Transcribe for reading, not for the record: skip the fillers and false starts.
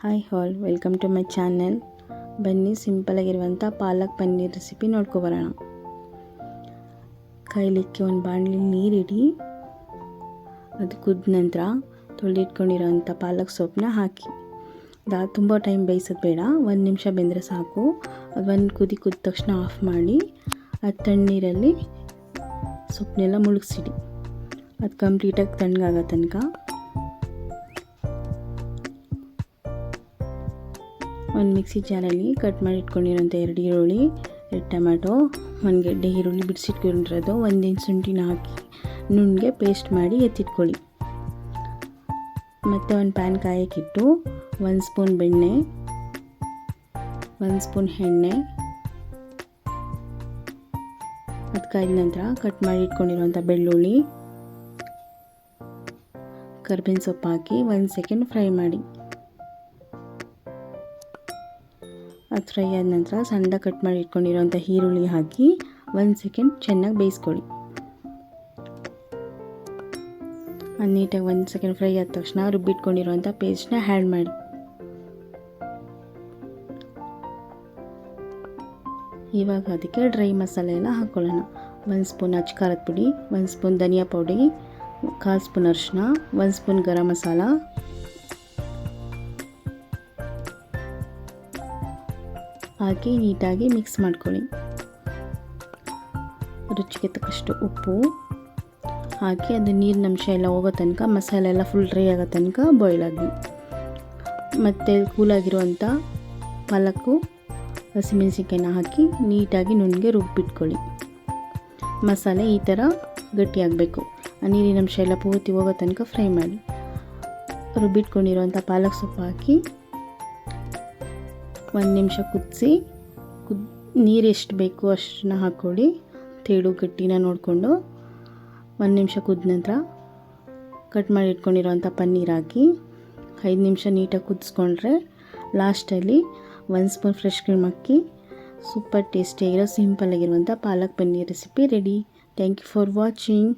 Hi all, welcome to my channel. ಬನ್ನಿ ಸಿಂಪಲಾಗಿರುವಂಥ ಪಾಲಕ್ paneer recipe ನೋಡ್ಕೊಬರೋಣ. ಕಾಯಲಿಕ್ಕೆ ಒಂದು ಬಾಣಲಿ ನೀರಿಡಿ. ಅದು ಕುದ್ದ ನಂತರ ತೊಳೆದಿಟ್ಕೊಂಡಿರೋಂಥ ಪಾಲಕ್ ಸೊಪ್ಪನ್ನ ಹಾಕಿ. ತುಂಬ ಟೈಮ್ ಬೇಯಿಸೋದು ಬೇಡ, 1 ನಿಮಿಷ ಬೆಂದರೆ ಸಾಕು. ಅದು ಒಂದು ಕುದ್ದ ತಕ್ಷಣ ಆಫ್ ಮಾಡಿ ಅದು ತಣ್ಣೀರಲ್ಲಿ ಸೊಪ್ಪನ್ನೆಲ್ಲ ಮುಳುಗಿಸಿಡಿ. ಅದು ಕಂಪ್ಲೀಟಾಗಿ ತಣ್ಣಗಾಗೋ ತನಕ. ಒಂದು ಮಿಕ್ಸಿ ಜಾರಲ್ಲಿ ಕಟ್ ಮಾಡಿ ಇಟ್ಕೊಂಡಿರೋಂಥ 2 ಈರುಳ್ಳಿ, 2 ಟೊಮ್ಯಾಟೊ, 1 ಗೆಡ್ಡೆ ಈರುಳ್ಳಿ ಬಿಡಿಸಿಟ್ಕೊಂಡಿರೋದು, 1 ಇಂಚ್ ಶುಂಠಿನ ಹಾಕಿ ನುಣ್ಣಗೆ ಪೇಸ್ಟ್ ಮಾಡಿ ಎತ್ತಿಟ್ಕೊಳ್ಳಿ. ಮತ್ತು ಒಂದು ಪ್ಯಾನ್ ಕಾಯಕ್ಕಿಟ್ಟು 1 ಸ್ಪೂನ್ ಬೆಣ್ಣೆ, 1 ಸ್ಪೂನ್ ಎಣ್ಣೆ, ಅದು ಕಾಯ್ದ ನಂತರ ಕಟ್ ಮಾಡಿ ಇಟ್ಕೊಂಡಿರೋಂಥ ಬೆಳ್ಳುಳ್ಳಿ, ಕರ್ಬೇವಿನ ಸೊಪ್ಪು ಹಾಕಿ 1 ಸೆಕೆಂಡ್ ಫ್ರೈ ಮಾಡಿ. ಅದು ಫ್ರೈ ಆದ ನಂತರ ಸಣ್ಣ ಕಟ್ ಮಾಡಿ ಇಟ್ಕೊಂಡಿರೋಂಥ ಈರುಳ್ಳಿ ಹಾಕಿ 1 ಸೆಕೆಂಡ್ ಚೆನ್ನಾಗಿ ಬೇಯಿಸ್ಕೊಳ್ಳಿ. ಅದು ನೀಟಾಗಿ 1 ಸೆಕೆಂಡ್ ಫ್ರೈ ಆದ ತಕ್ಷಣ ರುಬ್ಬಿಟ್ಕೊಂಡಿರೋಂಥ ಪೇಸ್ಟ್ನ ಆ್ಯಡ್ ಮಾಡಿ. ಇವಾಗ ಅದಕ್ಕೆ ಡ್ರೈ ಮಸಾಲೆ ಎಲ್ಲ ಹಾಕ್ಕೊಳ್ಳೋಣ. 1 ಸ್ಪೂನ್ ಅಚ್ಚ ಖಾರದ ಪುಡಿ, 1 ಸ್ಪೂನ್ ಧನಿಯಾ ಪೌಡಿ, 1/4 ಸ್ಪೂನ್ ಅರಿಶಿನ, 1 ಸ್ಪೂನ್ ಗರಂ ಮಸಾಲ ಹಾಕಿ ನೀಟಾಗಿ ಮಿಕ್ಸ್ ಮಾಡ್ಕೊಳ್ಳಿ. ರುಚಿಗೆ ತಕ್ಕಷ್ಟು ಉಪ್ಪು ಹಾಕಿ ಅದು ನೀರಿನ ಅಂಶ ಎಲ್ಲ ಹೋಗೋ ತನಕ, ಮಸಾಲೆ ಎಲ್ಲ ಫುಲ್ ಡ್ರೈ ಆಗೋ ತನಕ ಬಾಯ್ಲ್ ಆಗಿ. ಮತ್ತು ಕೂಲಾಗಿರುವಂಥ ಪಾಲಕ್ಕು, ಹಸಿಮೆಣಸಿನ್ಕಾಯಿನ ಹಾಕಿ ನೀಟಾಗಿ ನುಣ್ಣಗೆ ರುಬ್ಬಿಟ್ಕೊಳ್ಳಿ. ಮಸಾಲೆ ಈ ಥರ ಗಟ್ಟಿಯಾಗಬೇಕು. ಆ ನೀರಿನ ಅಂಶ ಎಲ್ಲ ಪೂರ್ತಿ ಹೋಗೋ ತನಕ ಫ್ರೈ ಮಾಡಿ. ರುಬ್ಬಿಟ್ಕೊಂಡಿರುವಂಥ ಪಾಲಕ್ ಸೊಪ್ಪು ಹಾಕಿ 1 ನಿಮಿಷ ಕುದಿಸಿ. ನೀರು ಎಷ್ಟು ಬೇಕು ಅಷ್ಟನ್ನ ಹಾಕ್ಕೊಳ್ಳಿ, ತೇಳು ಗಟ್ಟಿನ ನೋಡಿಕೊಂಡು. 1 ನಿಮಿಷ ಕುದ್ದ ನಂತರ ಕಟ್ ಮಾಡಿ ಇಟ್ಕೊಂಡಿರೋಂಥ ಪನ್ನೀರ್ ಹಾಕಿ 5 ನಿಮಿಷ ನೀಟಾಗಿ ಕುದಿಸ್ಕೊಂಡ್ರೆ ಲಾಸ್ಟಲ್ಲಿ 1 ಸ್ಪೂನ್ ಫ್ರೆಶ್ ಕ್ರೀಮ್ ಹಾಕಿ ಸೂಪರ್ ಟೇಸ್ಟಿಯಾಗಿರೋ ಸಿಂಪಲ್ಲಾಗಿರುವಂಥ palak paneer recipe ready. Thank you for watching.